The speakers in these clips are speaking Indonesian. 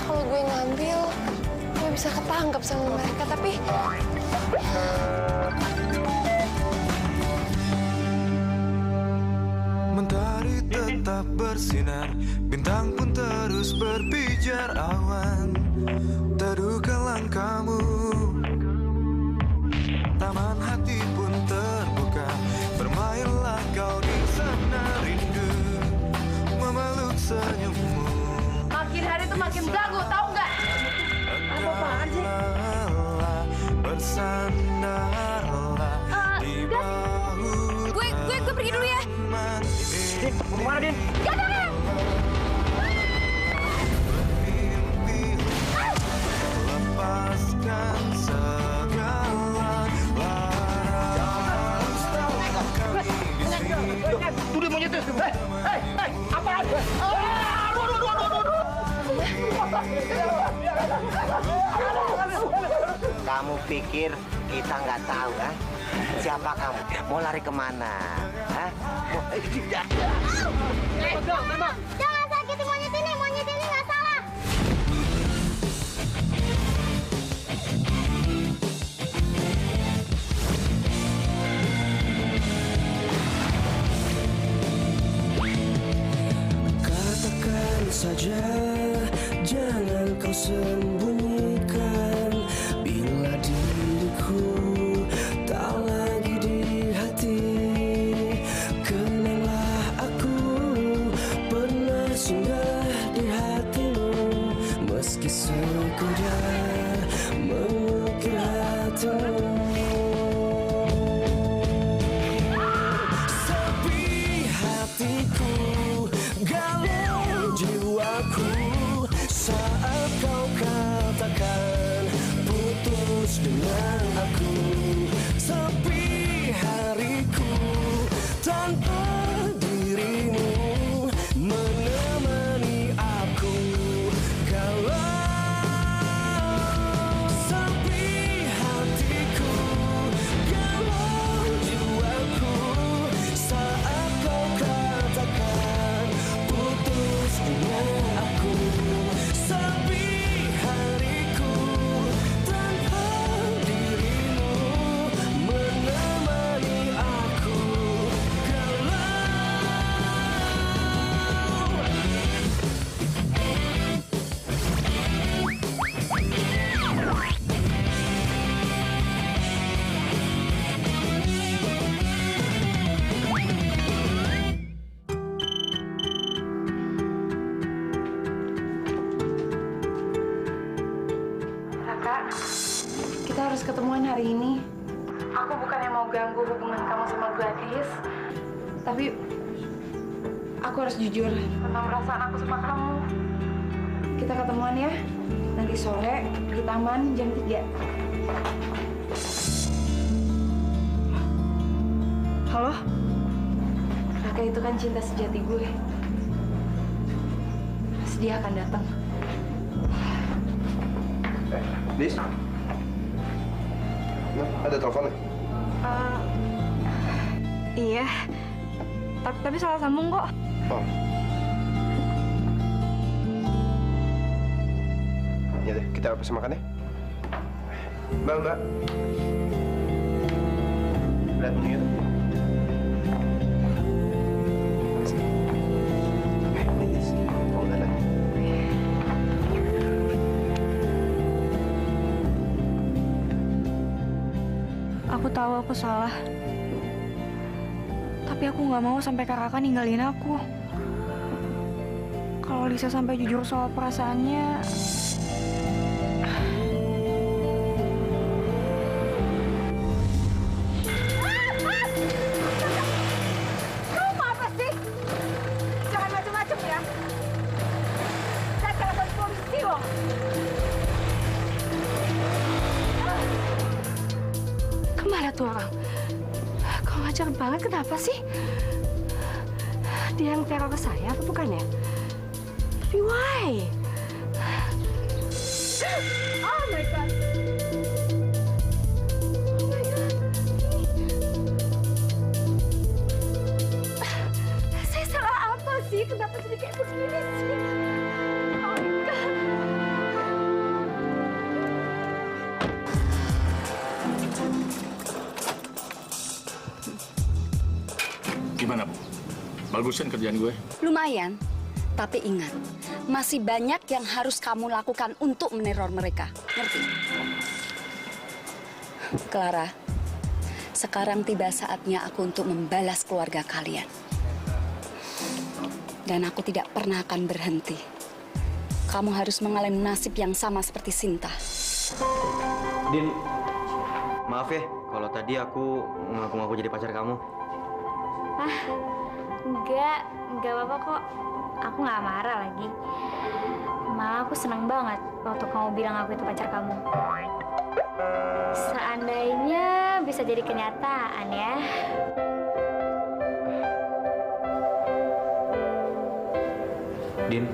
Kalau gue ngambil, gue bisa ketangkep sama mereka, tapi... Mentari tetap bersinar, bintang pun terus berpijar, awan teduhkan langkahmu. Taman hati pun terbuka, bermainlah kau di sana, rindu memeluk senyummu. Makin hari tuh makin belagu, tau nggak? Apa-apaan sih? Bersandarlah di bahu. Gue pergi dulu ya. Din, mau kemana, Din? Jangan! Lepaskan segala Tuh dia monyet tuh. Apaan? Kamu pikir kita nggak tahu, kan? Siapa kamu? Mau lari kemana? Hah? Jangan sakiti monyet ini nggak salah. Katakan saja, jangan kau sembunyikan. Bila diriku tak lagi di hati, kenanglah aku pernah singgah di hatimu. Meski sekedar mengukir hatimu. Sepi hatiku, galau jiwaku, saat kau katakan putus dengan aku. Sepi hariku tanpa dirimu menemani aku. Galau sepi hatiku, galau jiwaku, saat kau katakan putus dengan aku. Sepi hariku tanpa dirimu menemani aku. Raka, kita harus ketemuan hari ini. Aku bukannya mau ganggu hubungan kamu sama Gladys, tapi aku harus jujur tentang perasaan aku sama kamu. Kita ketemuan ya, nanti sore di taman jam 3. Halo? Raka itu kan cinta sejati gue. Pasti dia akan datang. Dis? Ada telepon nih? Iya, tapi salah sambung kok. Oh. Ya deh, kita pesen makan ya. Mbak. Lihat menunya tuh. Ini Dis, mau udah. Aku tahu aku salah. Tapi aku nggak mau sampai Kak Raka ninggalin aku. Kalau Lisa sampai jujur soal perasaannya... Kamu apa sih? Jangan macam-macam ya. Saya telepon polisi loh. Kemana tuh orang? Kok ngajar banget, kenapa sih? Dia yang teror ke saya, apa bukan ya? Tapi why? Oh my God. Oh my God. kenapa jadi kayak begini sih? Oh my God. Gimana, Bu? Bagusan kerjaan gue? Lumayan, tapi ingat, masih banyak yang harus kamu lakukan untuk meneror mereka. Ngerti? Clara, sekarang tiba saatnya aku untuk membalas keluarga kalian. Dan aku tidak pernah akan berhenti. Kamu harus mengalami nasib yang sama seperti Sinta. Din, maaf ya kalau tadi aku ngaku-ngaku jadi pacar kamu. Enggak apa-apa kok. Aku nggak marah lagi. Malah aku seneng banget waktu kamu bilang aku itu pacar kamu. Seandainya bisa jadi kenyataan ya. Din,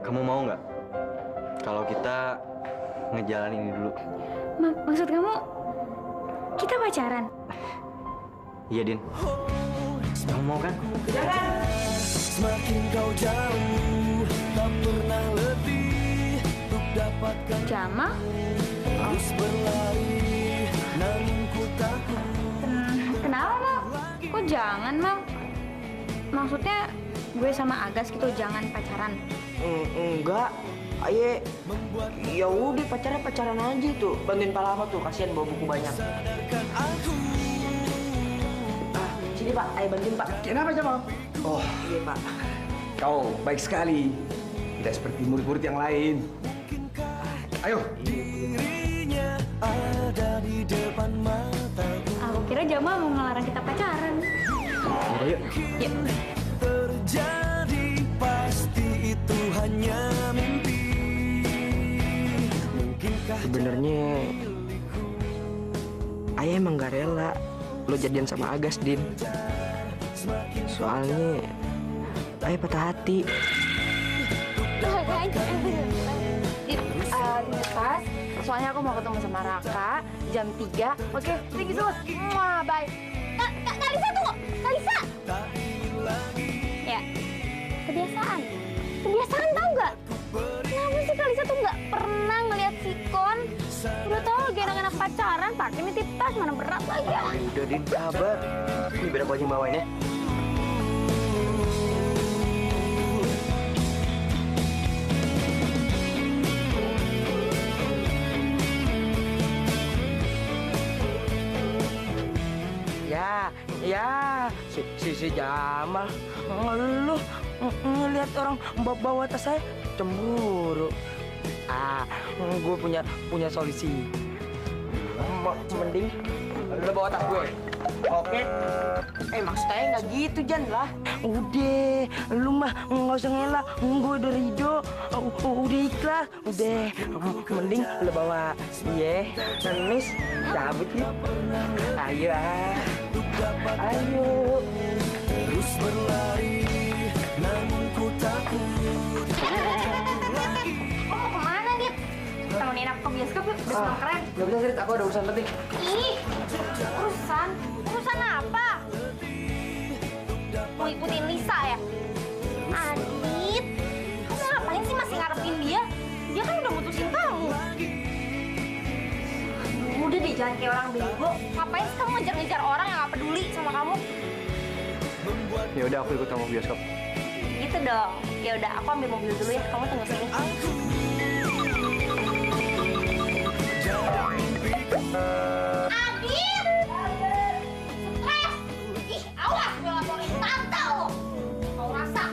kamu mau nggak kalau kita ngejalanin ini dulu? Maksud kamu kita pacaran? Iya, Din. Kamu mau kan? Semakin kau jauh, tak pernah lebih untuk dapatkan. Jamal? Terus berlari, namun ku takut. Kenapa, Mal? Kok jangan, Mal? Maksudnya gue sama Agas gitu jangan pacaran. Enggak, aye. Ya udah pacaran aja tuh. Bantuin Pak Lama tuh, kasihan bawa buku banyak. Sini Pak, ayo bantuin Pak. Kenapa Jamal? Oh, iya Pak. Kau baik sekali. Tidak seperti murid-murid yang lain. Ayo. Dirinya ada di depan mataku. Aku kira Jamal mau ngelarang kita pacaran. Ayo. Yuk. Terjadi pasti itu hanya mimpi. Mungkinkah Sebenarnya ayah emang gak rela lo jadian sama Agas, Din. Soalnya ayah patah hati. Pas, soalnya aku mau ketemu sama Raka jam 3. Oke, thank you so much. Bye. Kalisa tunggu! Kalisa! Ya, kebiasaan. Kebiasaan tau nggak? Kenapa sih Kalisa tuh nggak pernah ngeliat sikon? Udah tau lagi enak-enak pacaran, pakai nitip tas, mana berat lagi ya? Udah, Din, sabar. Ini biar aku aja yang bawain ya. Ya, si Jamal ngeluh ngelihat orang bawa tas saya cemburu. Gue punya solusi. Mending lu bawa tas gue. Oke? Maksudnya nggak gitu, Jan lah. Udah, lu mah nggak usah ngelak. Gue udah ridho, udah ikhlas. Udah, mending lu bawa dia. Nanis, cabut yuk. Ayo, ayo. terus berlari, namun ku takut. Mau kemana, Dit? Temenin aku ke bioskop yuk, bioskop keren. Gak bisa, Rit, aku ada urusan penting. Ih, urusan? Urusan apa? Mau ikutin Lisa ya? Adit, kamu ngapain sih masih ngarepin dia? Dia kan udah mutusin kamu. Udah deh, jangan kayak orang bego. Ngapain sih kamu ngejar-ngejar orang yang gak peduli sama kamu? Ya udah, aku ikut kamu ke bioskop. Gitu dong. Ya udah, aku ambil mobil dulu ya. Kamu tunggu sini. Adit! Stres! Ih, awas gue laporin tante lo. Mau rasa?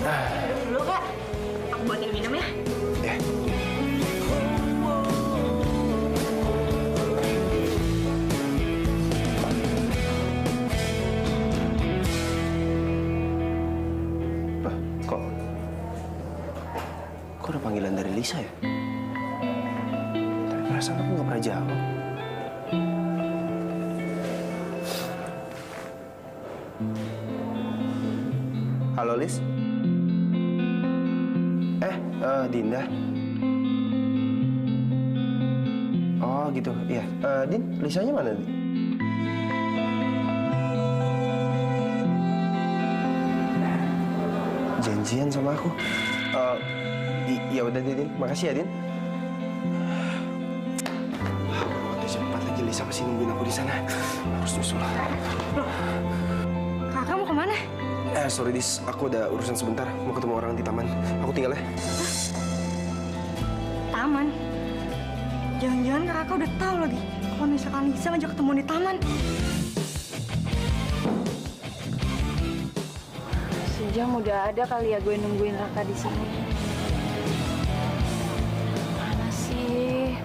Duduk dulu, Kak. Aku buatin minum ya. Kok ada panggilan dari Lisa ya? Tapi perasaan aku nggak pernah jawab. Halo, Lis? Dinda? Oh, gitu. Iya. Din, Lisanya mana, Din? janjian sama aku. Ya udah Din, makasih ya Din. Udah jam 4 lagi, Lisa masih nungguin aku di sana. Harus nyusul. Kakak mau kemana? Sorry Dis, aku ada urusan sebentar. Mau ketemu orang di taman. Aku tinggal ya. Taman? Jangan-jangan kakak udah tahu lagi kalau misalkan Lisa ngajak ketemu di taman. Sejam udah ada kali ya gue nungguin Raka di sini. Mana sih?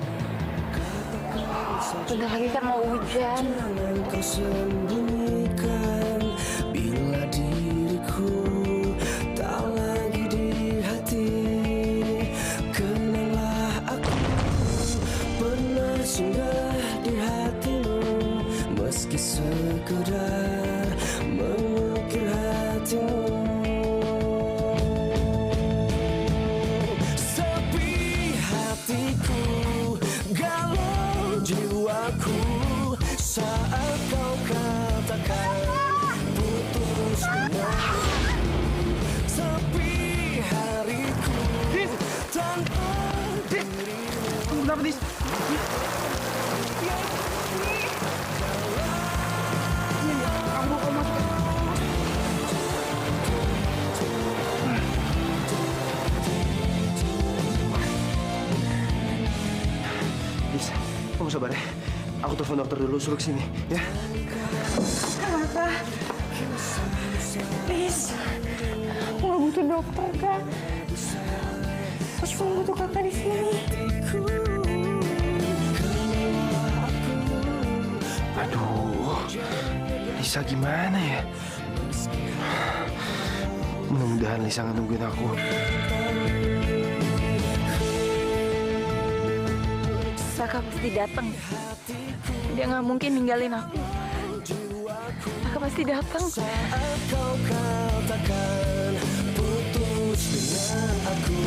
Bentar lagi kan mau hujan. Jangan kau sembunyikan bila diriku tak lagi di hati. Kenanglah aku pernah singgah di hatimu, meski sekedar mengukir hatimu. Sepi hatiku, galau jiwaku saat kau katakan putus denganku. Sepi hariku tanpa dirimu. Kenapa Dis? Kamu masuk. Dis, kamu sabar ya. Aku telepon dokter dulu, suruh kesini, ya. Kakak, please, aku nggak butuh dokter kak. Aku cuma butuh kakak di sini. Aduh, Lisa gimana ya? Mudah-mudahan Lisa nggak nungguin aku. Raka pasti datang. Dia nggak mungkin ninggalin aku. Raka pasti datang. Saat kau katakan putus dengan aku,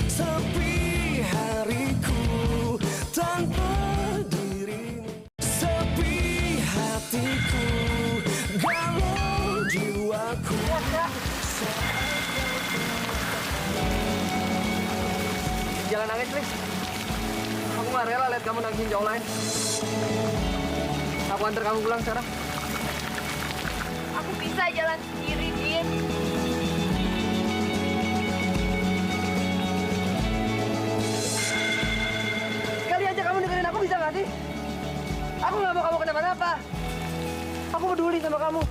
sepi hariku tanpa dirimu. Sepi hatiku, galau jiwaku. Jangan nangis, please. Aku nggak rela lihat kamu nangisin cowok lain. Aku antar kamu pulang sekarang. Aku bisa jalan sendiri, Din. Sekali aja kamu dengerin aku, bisa nggak sih? Aku nggak mau kamu kenapa-napa. Aku peduli sama kamu.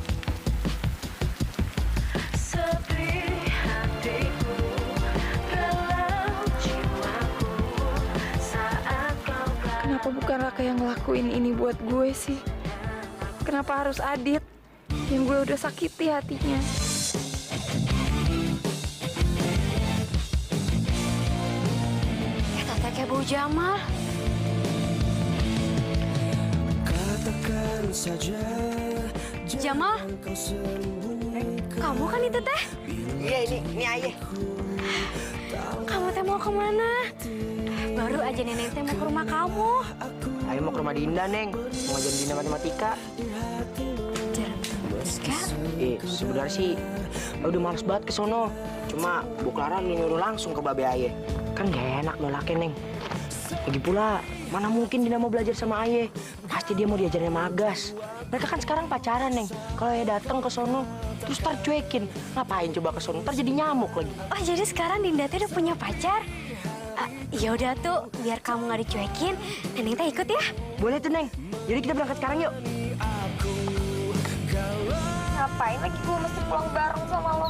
Kenapa bukan Raka yang ngelakuin ini buat gue sih? Kenapa harus Adit yang gue udah sakiti hatinya? Tata kayak bau Jamal. Katakan saja Jamal, kamu kan itu teh? Iya, ini ayah. Kamu teh mau kemana? Baru aja nenek teh mau ke rumah kamu. Ayo mau ke rumah Dinda, Neng. Mau ngajarin Dinda matematika. Matematika? Sebenarnya sih udah males banget ke sono. Cuma Bu Clara nyuruh langsung ke Babe Aye. Kan gak enak nolakin, Neng. Lagi pula, mana mungkin Dinda mau belajar sama Aye. Pasti dia mau diajarin sama Agas. Mereka kan sekarang pacaran, Neng. Kalau Aye datang ke sono, terus ntar cuekin. Ngapain coba ke sono? Ntar jadi nyamuk lagi. Oh, jadi sekarang Dinda teh udah punya pacar? Ya udah tuh, biar kamu nggak dicuekin, Neneng teh ikut ya. Boleh tuh, Neng. Jadi kita berangkat sekarang yuk. Ngapain lagi gue mesti pulang bareng sama lo?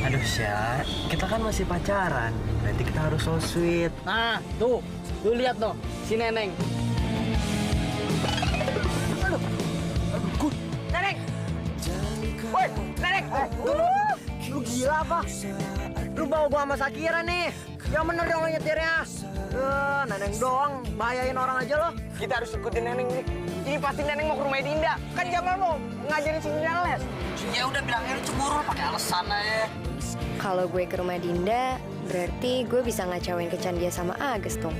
Aduh, Syah, kita kan masih pacaran. Berarti kita harus so sweet. Nah, tuh. Lu lihat tuh, si Neneng. Aduh. Neneng! Woi, Neneng! Lu gila apa? Lu bawa gua sama Sakira nih. Yang bener dong nyetirnya. Neneng doang, bahayain orang aja lo. Kita harus ikutin Neneng nih. Ini pasti Neneng mau ke rumah Dinda. Kan Jamal mau ngajarin si Dinda les. Ya udah bilangnya lu cemburu pakai alasan aja. Kalau gue ke rumah Dinda, berarti gue bisa ngacauin kecandia sama Agas dong.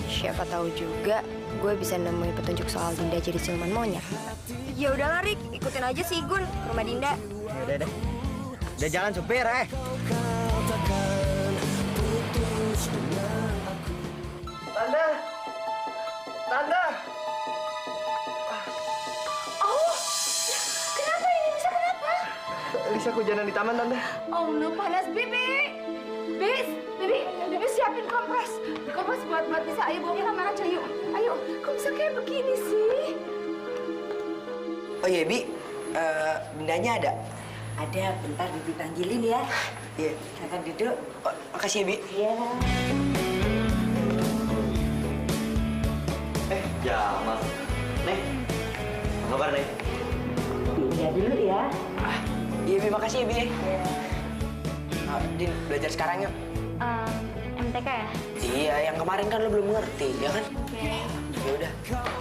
Siapa tahu juga gue bisa nemuin petunjuk soal Dinda jadi siluman monyet. Ya udahlah, Rik, ikutin aja si Gun ke rumah Dinda. Ya udah deh. Udah jalan supir, Tanda! Tanda! Oh, kenapa ini? Bisa kenapa? Lisa kehujanan di taman, Tanda. Oh no, panas, Bibi. Bibi siapin kompres. Kompres buat Lisa. Ayo bawa ke kamar aja, yuk. Ayo, kok bisa kayak begini sih? Oh iya, Bi. Bendanya ada? Ada, bentar Bibi panggilin ya. Iya. Silakan duduk. Oh, makasih ya, Bi. Iya. Jamal. Nih, apa kabar, Nih? Iya dulu ya. Iya, Bi. Makasih ya, Bi. Din, belajar sekarang yuk. MTK ya? Iya, yang kemarin kan lo belum ngerti, ya kan? Ya udah,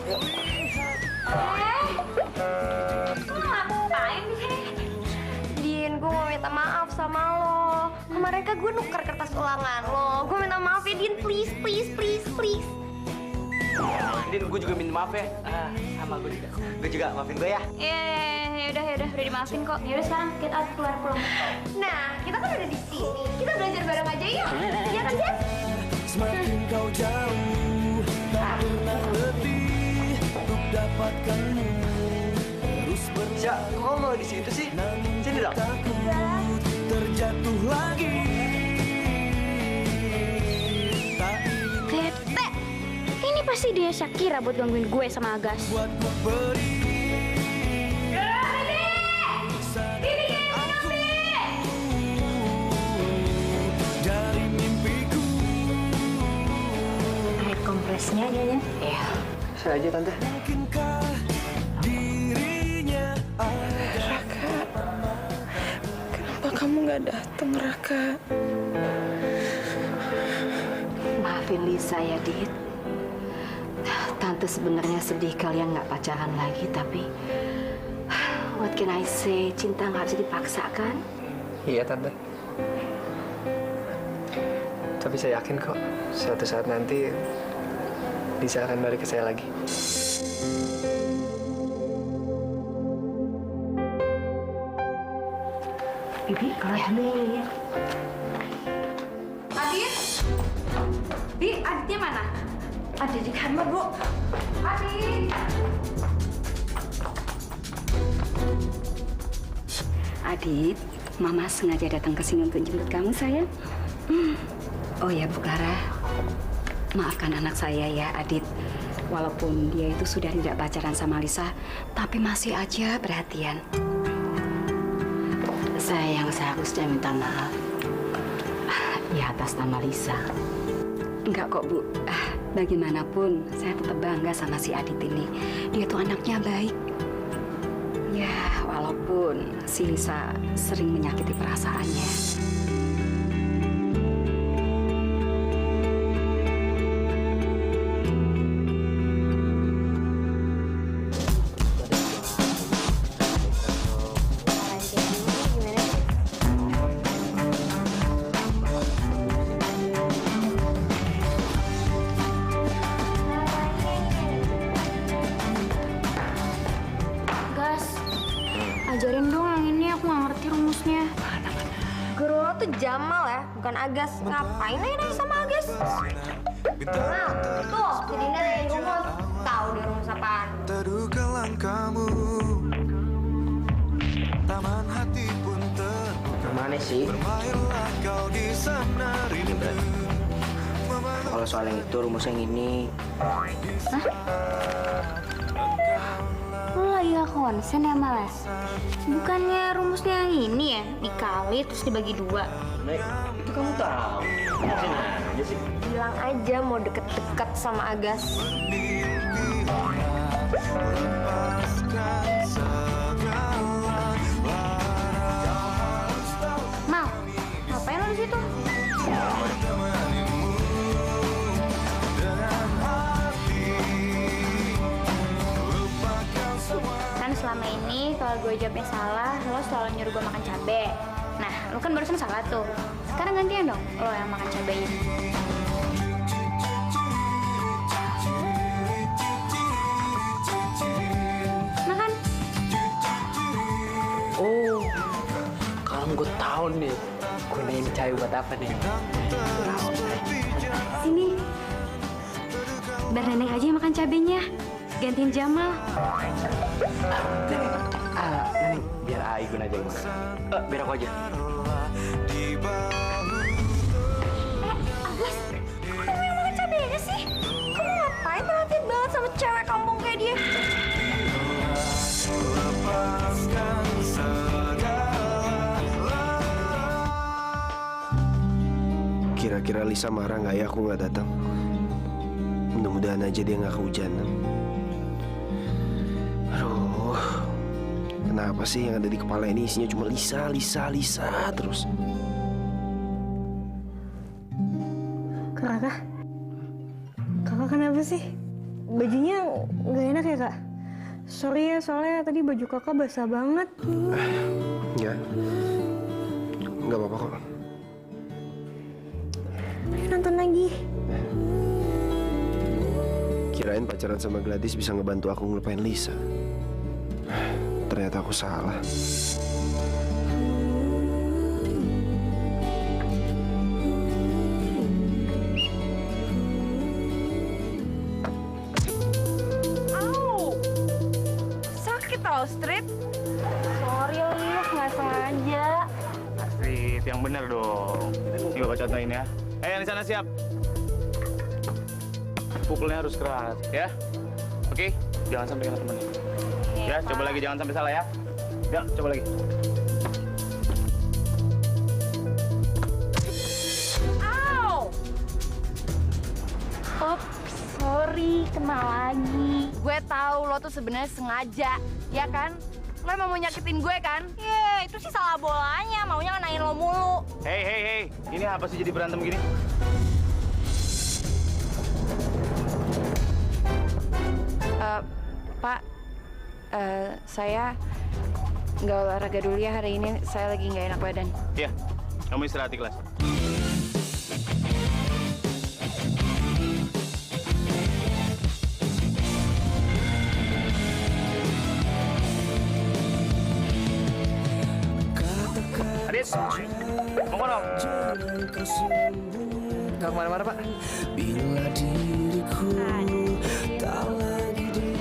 yuk. Lo ngapain di sini? Din, gue mau minta maaf sama lo. Kemarin kan gue nuker kertas ulangan lo. Gue minta maaf ya, Din. Please. Din, gue juga minta maaf ya. Sama gue juga. Gue juga, maafin gue ya. Ya udah dimaafin kok. Ya udah sekarang kita keluar pulang. Nah, kita kan udah di sini. Kita belajar bareng aja yuk. Iya kan, Jas? Semakin kau jauh, tak pernah letih untuk dapatkanmu. Terus Sya, kok kamu mau di situ sih? Sini dong. terjatuh lagi. Bete, ini pasti dia Shakira buat gangguin gue sama Agas. Dari mimpiku. Air kompresnya aja ya. Iya. Saya aja, Tante. Mungkinkah dirinya Raka, kenapa kamu nggak datang, Raka? Maafin Lisa ya, Dit. Tante sebenarnya sedih kalian nggak pacaran lagi, tapi what can I say? Cinta nggak bisa dipaksakan. Iya, Tante. Tapi saya yakin kok, suatu saat nanti Lisa akan balik ke saya lagi. Bibi, keluar dulu ya. Adit? Aditnya mana? Ada di kamar, Bu. Adit! Adit, Mama sengaja datang ke sini untuk jemput kamu, sayang. Oh ya, Bu Clara. Maafkan anak saya ya, Adit. Walaupun dia itu sudah tidak pacaran sama Lisa, tapi masih aja perhatian. Saya yang seharusnya minta maaf. Ya, atas nama Lisa. Enggak kok, Bu. Bagaimanapun, saya tetap bangga sama si Adit ini. Dia tuh anaknya baik. Ya, walaupun si Lisa sering menyakiti perasaannya. Ajarin dong yang ini, aku nggak ngerti rumusnya. Guru lo tuh Jamal ya, bukan Agas. Ngapain nanya sama Agas? Nah, tuh, si Dinda nanyain rumus. Tahu dia rumus apaan? Terduga langkahmu, taman hati pun terbuka. Mana sih? Bermainlah kau di sana rindu. Kalau soal yang itu, rumus yang ini. Lo lagi gak konsen ya, Males? Bukannya rumusnya yang ini ya? Dikali terus dibagi 2. Nek, itu kamu tahu. Ngapain aja sih? Bilang aja mau deket-deket sama Agas. Mal, ngapain lo di situ? Kan selama ini kalau gue jawabnya salah, lo selalu nyuruh gue makan cabe. Nah, lo kan barusan salah tuh. Sekarang gantian dong, lo yang makan cabenya. Makan. Oh, kalau gue tahu Mau nih, kuning cabai buat apa nih? Sini. Biar Neneng aja yang makan cabenya. Gantiin Jamal. Neneng, biar Aigun aja yang makan. Biar aku aja. Agus, kok kamu yang makan cabenya sih? Kamu ngapain perhatiin banget sama cewek kampung kayak dia? Kira-kira Lisa marah nggak ya aku nggak datang? Mudah-mudahan aja dia nggak kehujanan. Aduh, kenapa sih yang ada di kepala ini isinya cuma Lisa terus? Kakak kenapa sih? Bajunya nggak enak ya, Kak? Sorry ya, soalnya tadi baju kakak basah banget. Nggak apa-apa kok. Ayo nonton lagi. Kirain pacaran sama Gladys bisa ngebantu aku ngelupain Lisa. Ternyata aku salah. Strip. Sorry, Lis, nggak sengaja. Strip, yang bener dong. Ini Bapak contohin ya. Yang di sana siap. Pukulnya harus keras, ya. Oke? Jangan sampai kena temennya. Ya, coba lagi, jangan sampai salah ya. Ya, coba lagi. Ow! Oops, sorry, kena lagi. Gue tahu lo tuh sebenarnya sengaja, ya kan? Lo emang mau nyakitin gue kan? Itu sih salah bolanya, maunya ngenain lo mulu. Hei. Ini apa sih jadi berantem gini? Pak, saya nggak olahraga dulu ya hari ini. Saya lagi nggak enak badan. Iya, kamu istirahat di kelas. Adit, mau kemana? Nggak kemana-mana, Pak. Bila diriku tak lagi di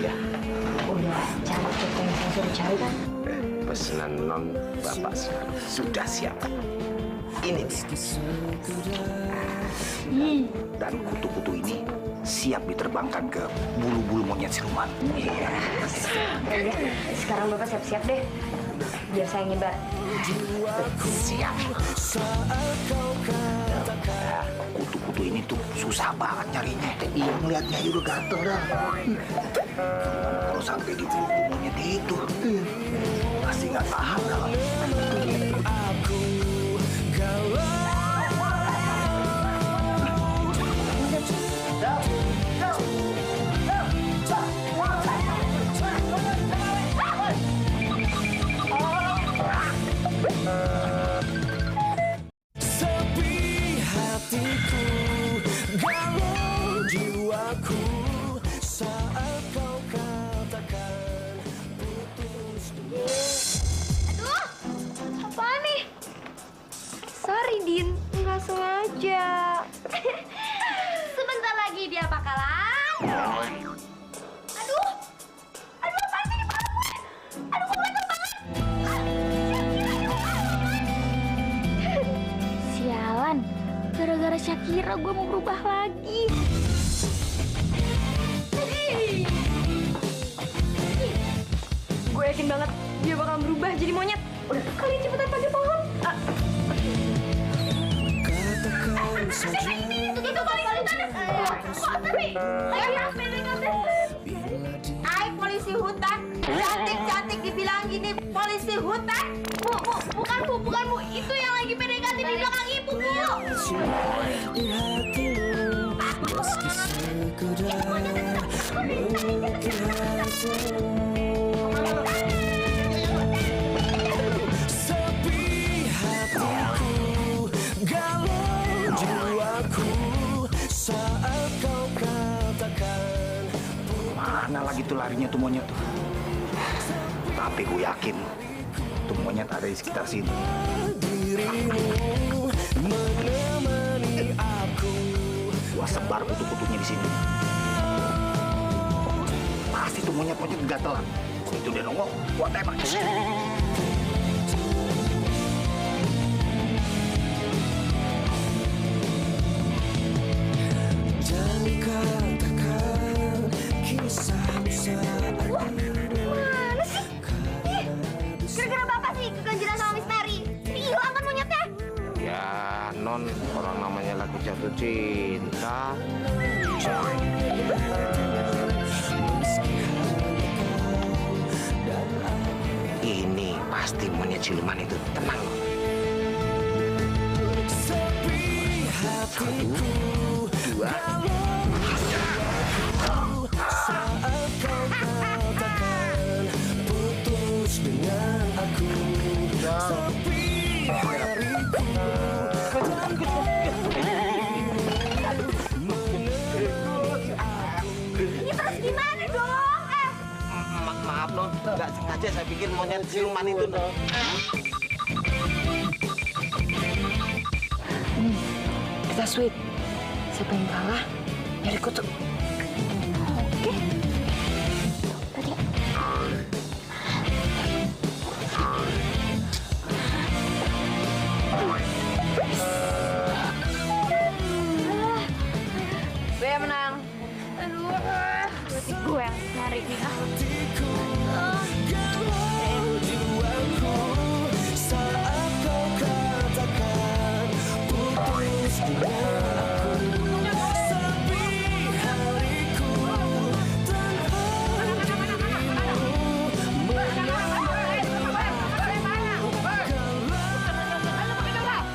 Ya, udah cantik yang saya suruh cari kan? Pesanan non Bapak sekarang sudah siap. Ini dan kutu-kutu ini siap diterbangkan ke bulu-bulu monyet siluman. Iya. Sekarang Bapak siap-siap deh. Biar saya nyebar. Siap. Nah, kutu-kutu ini tuh susah banget nyarinya. Iya, ngeliatnya aja udah gatel dah. Kalau sampai di bulu monyet itu, pasti nggak tahan dah. aku galau. Sepi hatiku, galau jiwaku saat kau katakan putus dulu. Aduh, apaan nih? Sorry, Din. Nggak sengaja. Sebentar lagi dia bakalan... Aduh, apaan sih di muka gue? Aduh, kok gatel banget? Sialan, gara-gara Shakira gue mau berubah lagi. Gue yakin banget dia bakal berubah jadi monyet. Udah, kalian cepetan pakai pohon. Itu balik sana. Kok tapi? Hai polisi hutan. Cantik dibilang gini polisi hutan. Bukan bu. Itu yang lagi PDKT di belakang ibu, Bu. Di hatimu meski sekedar mungkin sepi hatiku, galau jiwaku saat kau katakan. Mana lagi tuh larinya tuh monyet tuh? Tapi gue yakin tuh monyet ada di sekitar sini. dirimu menemani aku. Gua sebar kutu-kutunya di sini. Pasti tuh monyet-monyet gatelan. Itu dia nongol, gua tembak. Jangan katakan kisahmu saat Mana sih? Gara-gara Bapak sih keganjilan sama Miss Mary. Hilang kan monyetnya? Ya, Non, orang namanya lagi jatuh cinta. Ini pasti monyet siluman itu. Tenang loh. sepi hatiku. Dua. Saat kau katakan putus dengan aku. Sepi hariku. Ini terus gimana dong? Maaf, Non. Nggak sengaja saya pikir monyet siluman itu, Non. Kita sweet. Siapa yang kalah? Nyari kutu. Oke. Tadi. Gue yang menang. Aduh, berarti gue yang nyari nih. Saat kau katakan putus dengan aku. Sepi hariku tanpa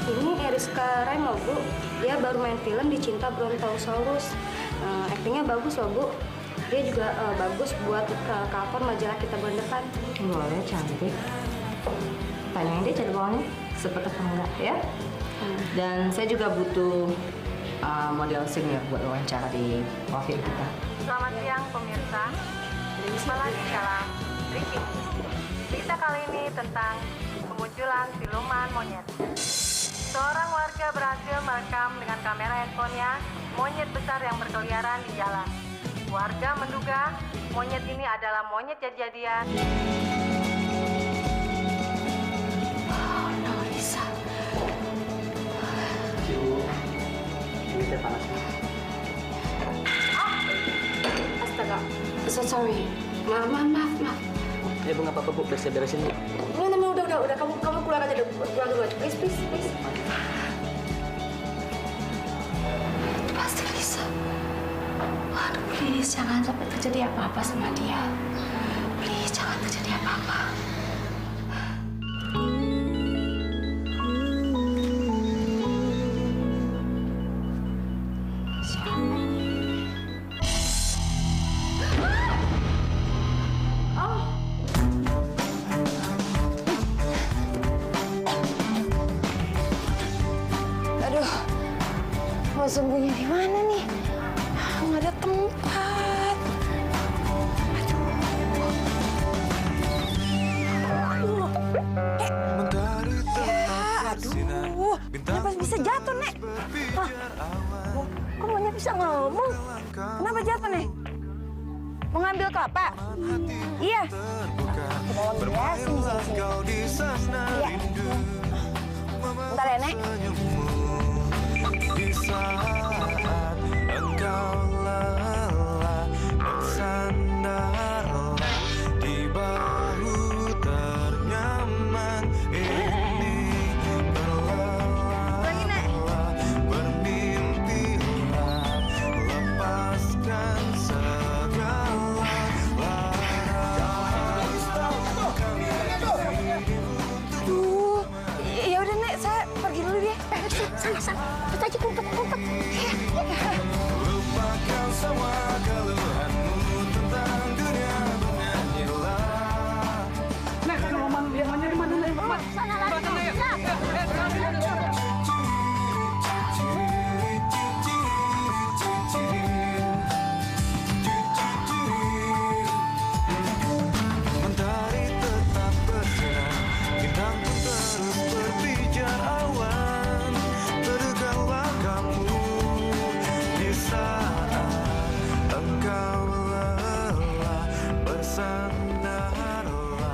Ini Eriska Remo, Bu. Dia baru main film di Cinta Brontosaurus. Aktingnya bagus loh, Bu. Dia juga bagus buat cover majalah kita bulan depan. Luarnya cantik. Tanyain dia jadwalnya seperti apa enggak ya? Dan saya juga butuh model senior buat wawancara di profil kita. Selamat siang pemirsa. Jumpa lagi dalam Breaking. Berita kali ini tentang kemunculan siluman monyet. Seorang warga berhasil merekam dengan kamera handphonenya monyet besar yang berkeliaran di jalan. Warga menduga monyet ini adalah monyet jadi-jadian. Lisa. Ini teh panas. Astaga, so sorry. Maaf. Ya Bu, nggak apa-apa Bu, beresin Bu. Udah. Kamu keluar aja dulu. Keluar dulu aja. Please. Pasti Lisa. Waduh, please jangan sampai terjadi apa-apa sama dia. Please jangan terjadi apa-apa. Mau sembunyi di mana nih? Nggak ada tempat. Aduh, kenapa bisa jatuh, Nek? Kok monyet bisa ngomong? Kenapa jatuh, Nek? Mau ngambil kelapa? Iya. Iya. Bentar ya, Nek. Di saat engkau lelah, bersandarlah di bahu ternyaman ini. Berlelah, bermimpilah, lepaskan segala Aduh, ya udah Nek, saya pergi dulu ya. Sana, kita aja kumpet. lupakan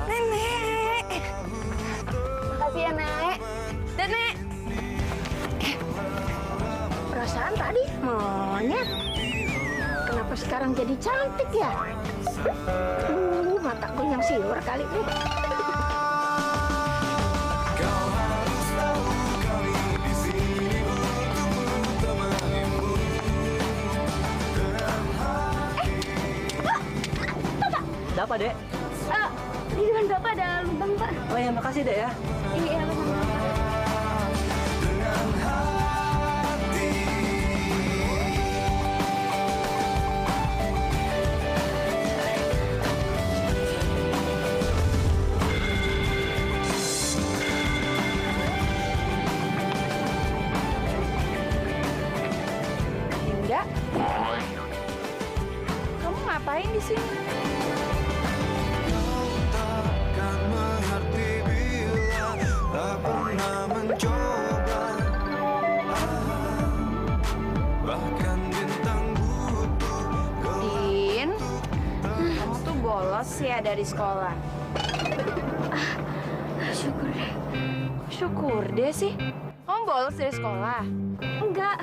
Nenek. Makasih ya, Nek. Dan, Nek. Perasaan tadi monyet. Kenapa sekarang jadi cantik ya? Mata gue yang siur kali ini. Apa, Dek? Di depan Bapak ada lubang, Pak. Oh ya, makasih, Dek ya. Iya, Dinda, kamu ngapain di sini? Kan mengerti bila tak pernah mencoba. Bahkan bintang butuh Din, kamu tuh bolos ya dari sekolah. Syukur deh. Syukur deh sih. Kamu bolos dari sekolah? Enggak.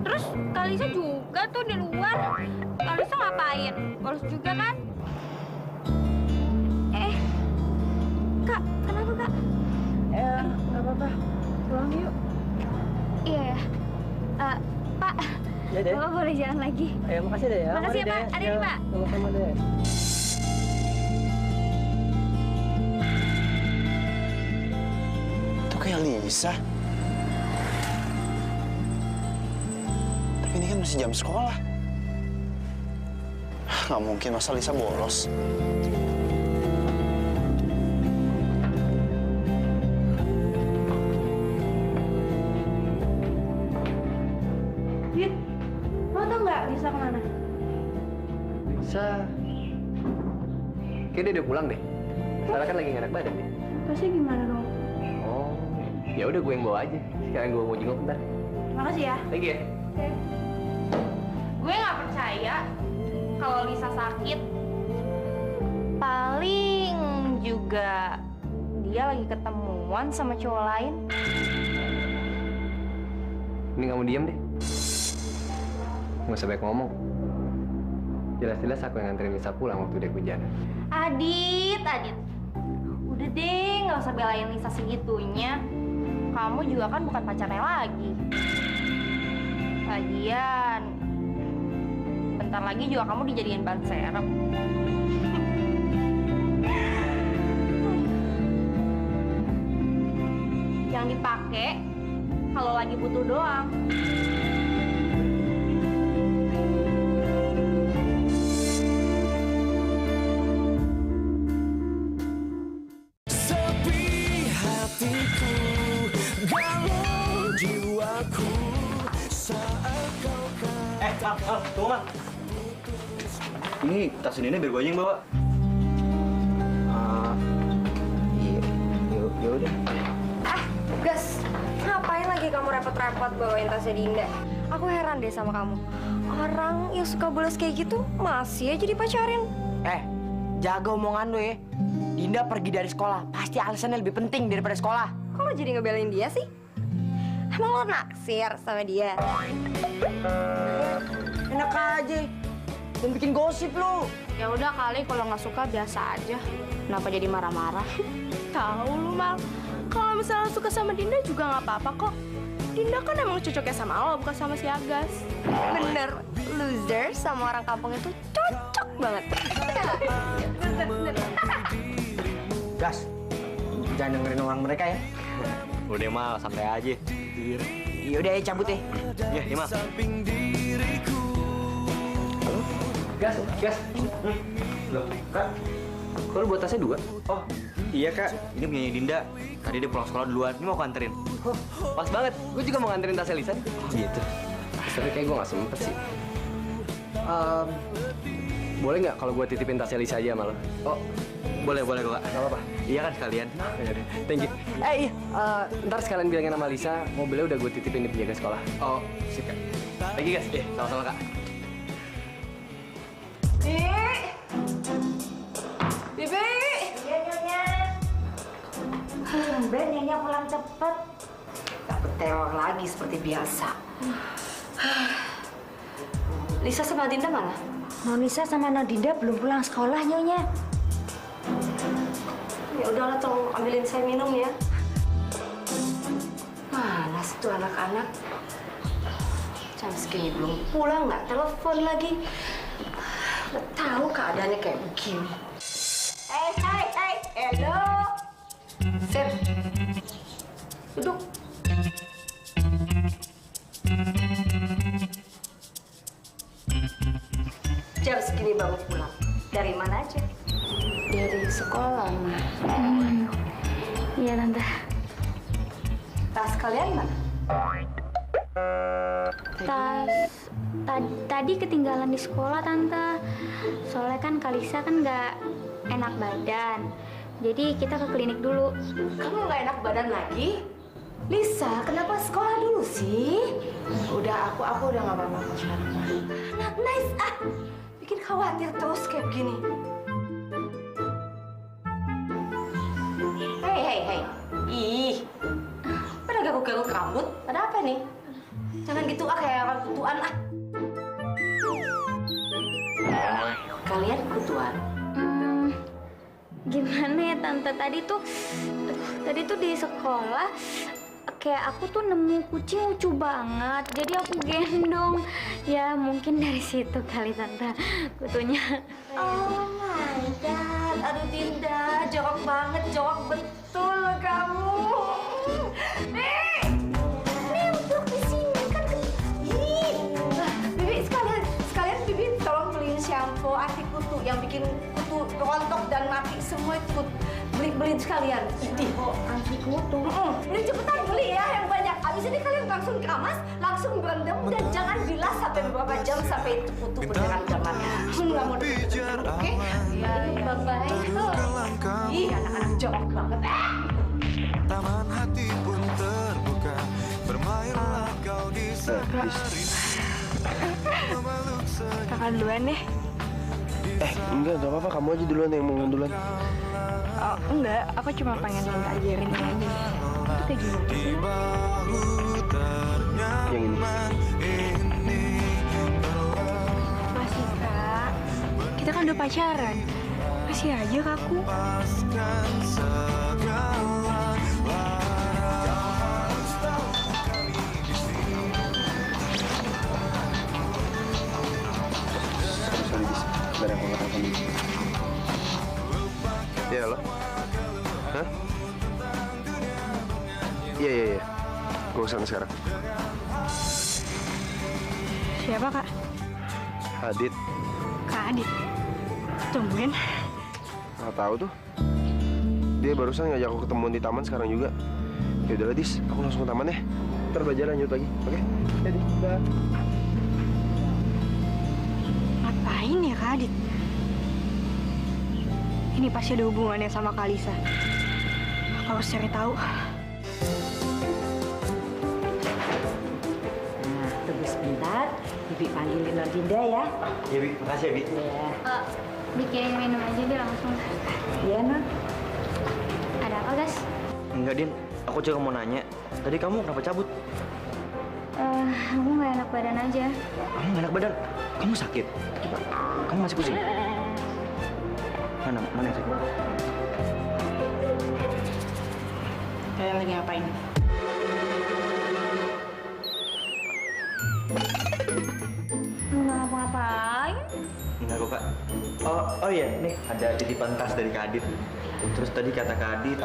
Terus Kalisa juga tuh di luar. Kalisa ngapain? Bolos juga kan? Kak, kenapa Kak? Nggak apa-apa. Pulang yuk. Iya ya. Pak, Ya, Dek. Bapak boleh jalan lagi. Ayo, makasih, Dek ya. Makasih ya, Mari, Pak. Dek. Ada nih, Pak. Sama-sama, Dek. Itu kayak Lisa. Tapi ini kan masih jam sekolah. Nggak mungkin masa Lisa bolos. Din, lo tau nggak Lisa kemana? Lisa... Kayaknya dia udah pulang deh. Sarah kan lagi nggak enak badan deh. Terusnya gimana dong? Oh, ya udah gue yang bawa aja. Sekarang gue mau jenguk bentar. Makasih ya. Thank you ya. Gue nggak percaya kalau Lisa sakit. Paling juga dia lagi ketemuan sama cowok lain. Ini kamu diam deh. Nggak usah banyak ngomong. Jelas-jelas aku yang nganterin Lisa pulang waktu dia hujanan. Adit. Udah deh, nggak usah belain Lisa segitunya. Kamu juga kan bukan pacarnya lagi. Lagian, bentar lagi juga kamu dijadiin ban serep. Yang dipakai kalau lagi butuh doang. Sepi hatiku, galau jiwaku saat kau katakan. Tunggu, Bang. Ini tas ini biar gue aja yang bawa. Iya, ya udah. Gas, ngapain lagi kamu repot-repot bawain tasnya Dinda? Aku heran deh sama kamu. Orang yang suka bolos kayak gitu masih aja dipacarin. Jaga omongan lu ya. Dinda pergi dari sekolah, pasti alasannya lebih penting daripada sekolah. Kok lo jadi ngebelain dia sih? Emang lo naksir sama dia? Enak aja. Dan bikin gosip lu. Ya udah kali kalau nggak suka biasa aja. Kenapa jadi marah-marah? Tahu lu Mal. Kalau misalnya suka sama Dinda juga nggak apa-apa kok. Dinda kan emang cocoknya sama lo, bukan sama si Agas. Bener, loser sama orang kampung itu cocok banget. Gas, jangan dengerin orang mereka ya. Udah, Mal, santai aja. Iya udah, cabut ya. Ya, Mal. Gas. Loh, Kak. Kok lu buat tasnya 2? Oh, iya, Kak. Ini punya Dinda. Tadi dia pulang sekolah duluan. Ini mau aku anterin. Oh, pas banget. Gue juga mau nganterin tasnya Lisa. Oh, gitu. Tapi kayak gue nggak sempet sih. Boleh nggak kalau gue titipin tasnya Lisa aja sama lo? Oh, boleh kok, Kak. Nggak apa-apa. Iya kan sekalian. Thank you. Iya. Ntar sekalian bilangin sama Lisa, mobilnya udah gue titipin di penjaga sekolah. Oh, sip, Kak. Lagi, Gas. Sama-sama, Kak. cepet. Dapet teror lagi seperti biasa. Lisa sama Dinda mana? Nonisa sama Nadinda belum pulang sekolah, Nyonya. Ya udahlah, tolong ambilin saya minum ya. Mana sih tuh anak-anak? Jam segini belum pulang, nggak telepon lagi. Nggak tahu keadaannya kayak begini. Hello. Sir, duduk. Jam segini baru pulang. Dari mana aja? Dari sekolah, Ma. Iya, Tante. Tas kalian mana? Tadi ketinggalan di sekolah, Tante. Soalnya kan Kalisa kan nggak enak badan. Jadi kita ke klinik dulu. Kamu nggak enak badan lagi? Lisa, kenapa sekolah dulu sih? Udah, aku udah nggak apa-apa kok sekarang. Anak nice, bikin khawatir terus kayak begini. Hei. Ih, pada garuk-garuk rambut. Ada apa nih? Jangan gitu kayak orang kutuan Kalian kutuan? Gimana ya, Tante? Tadi tuh di sekolah kayak aku tuh nemu kucing lucu banget. Jadi aku gendong. Ya mungkin dari situ kali, Tante, kutunya. Oh my God, aduh Dinda, jorok banget, jorok betul kamu. Nih untuk di sini kan. Bibi sekalian Bibi tolong beliin shampoo anti kutu yang bikin kutu rontok dan mati semua itu. Beliin sekalian. Oh, anti kutu. Beli cepetan, beli ya yang banyak. Abis ini kalian langsung keramas, langsung berendam dan jangan bilas sampai beberapa jam sampai itu kutu beneran gaman. Nggak mau deket-deket, oke? Ya, bye-bye. Ih, anak-anak jorok banget. Taman hati pun terbuka, bermainlah kau di sekari. Kakak duluan deh. Enggak apa-apa. Kamu aja duluan yang mau duluan. Oh, enggak. Aku cuma pengen minta ajarin ini aja. Itu kayak gimana sih? Yang ini. Masih, Kak. Kita kan udah pacaran. Masih aja ke aku. Sorry, Dis. Biar aku nggak telepon dulu. Ya, halo? Hah? Iya. Gue kesana sekarang. Siapa, Kak? Adit. Kak Adit. Tungguin. Nggak tahu tuh. Dia barusan ngajak aku ketemuan di taman sekarang juga. Ya udahlah, Dis. Aku langsung ke taman ya. Ntar belajar lanjut lagi. Oke? Ya, Dis. Dah. Ngapain ya Kak Adit? Ini pasti ada hubungannya sama Kalisa. Aku harus cari tahu. Nah, tunggu sebentar. Bibi panggilin Dinda ya. Iya, Bi. Makasih ya, Bi. Iya. Bikin minum aja deh langsung. Iya, Non. Ada apa, guys? Enggak, Din. Aku cuma mau nanya. Tadi kamu kenapa cabut? Aku nggak enak badan aja. Kamu nggak enak badan? Kamu sakit? Coba. Kamu masih pusing? Mana yang sakit? Kalian lagi ngapain? Nggak ngapa-ngapain. Enggak kok, Kak. Oh iya, nih ada titipan tas dari Kak Adit. Terus tadi kata Kak Adit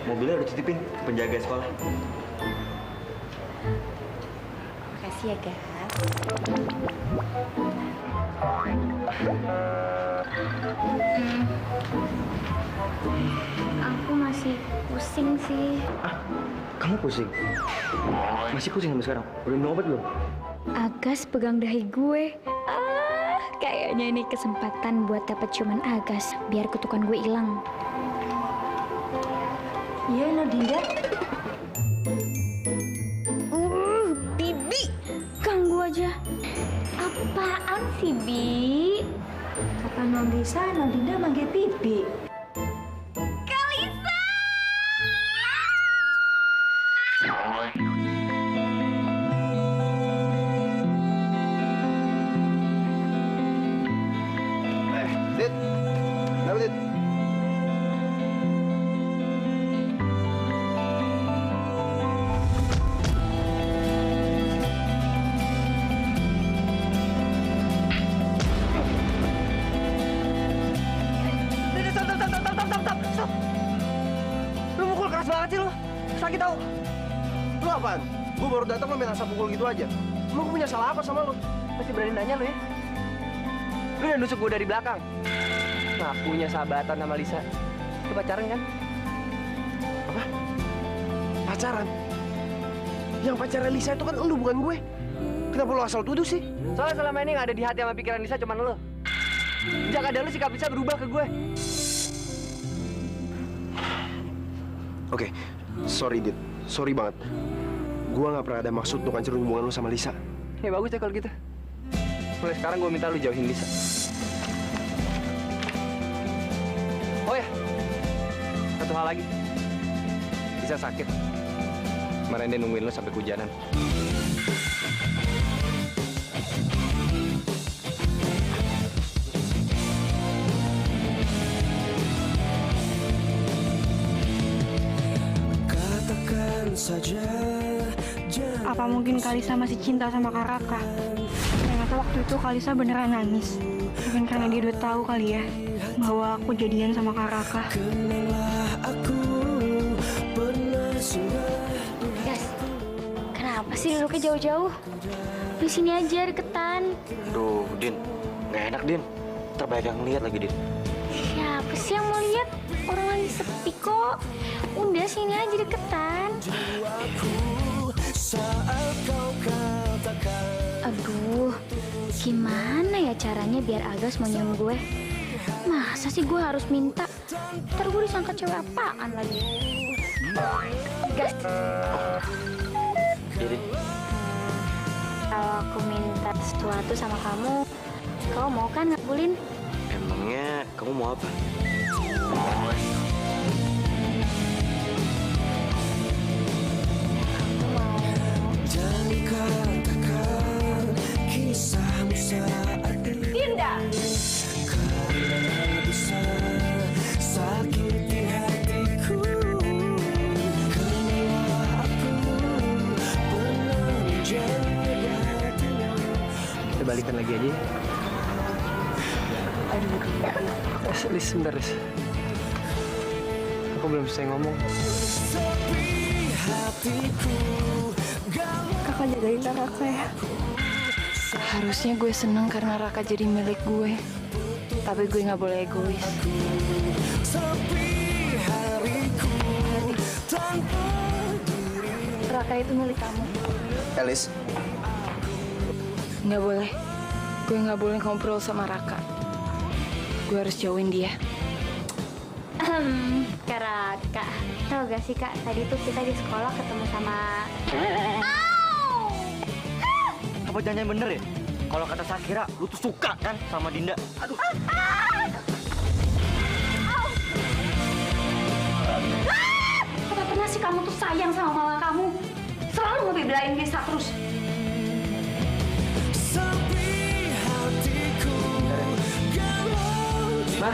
mobilnya udah titipin ke penjaga sekolah. Makasih ya, guys. Aku masih pusing sih. Kamu pusing? Masih pusing sampai sekarang? Udah minum obat belum? Agas pegang dahi gue. Kayaknya ini kesempatan buat dapat ciuman Agas biar kutukan gue hilang. Iya, Dinda. Bibi, ganggu aja. Apaan sih, Bi? Kata Nondisa, Dinda manggil Bibi. Kalisa! Dit. Kenapa, Dit? Stop. Lu mukul keras banget sih lu. Sakit tau. Lu apaan? Gue baru datang lo main asal pukul gitu aja. Emang gue punya salah apa sama lu? Masih berani nanya lu ya? Lu udah nusuk gue dari belakang. Nggak punya sahabatan sama Lisa. Lu pacaran kan? Apa? Pacaran? Yang pacaran Lisa itu kan lu, bukan gue. Kenapa lu asal tuduh sih? Soalnya selama ini nggak ada di hati sama pikiran Lisa cuman lu. Sejak ada lu sikap Lisa berubah ke gue. Oke, sorry Dit. Sorry banget. Gue nggak pernah ada maksud untuk hancurin hubungan lu sama Lisa. Ya bagus ya kalau gitu. Mulai sekarang gue minta lu jauhin Lisa. Oh ya, satu hal lagi. Lisa sakit. Kemarin dia nungguin lu sampai kehujanan. Apa mungkin Kalisa masih cinta sama Kak Raka? Ternyata waktu itu Kalisa beneran nangis. Mungkin karena dia udah tahu kali ya bahwa aku jadian sama Kak Raka. Guys, kenapa sih duduknya jauh-jauh? Di sini aja deketan. Duh, Din. Nggak enak, Din. Terbaik yang ngeliat lagi, Din. Siapa sih yang mau lihat? Orang lagi sepi kok. Udah sini aja deketan. Aduh, gimana ya caranya biar Agas mau nyium gue? Masa sih gue harus minta? Ntar gue disangka cewek apaan lagi? Gas. Jadi, kalau aku minta sesuatu sama kamu mau kan ngabulin? emangnya kamu mau apa? Dinda. Kita balikan lagi aja ya. Aduh, Lis, sebentar, Lis. Aku belum selesai ngomong. Kakak jagain Raka ya. Harusnya gue seneng karena Raka jadi milik gue. Tapi gue nggak boleh egois. Raka itu milik kamu. Elis. Nggak boleh. Gue nggak boleh ngobrol sama Raka. Gue harus jauhin dia. Kak Raka, tau gak sih Kak, tadi tuh kita di sekolah ketemu sama... Apa jangan bener ya? Kalau kata Sakira, lu tuh suka kan sama Dinda? Aduh. Apa pernah sih kamu tuh sayang sama mama kamu? Selalu ngebelain Lisa terus. Ma,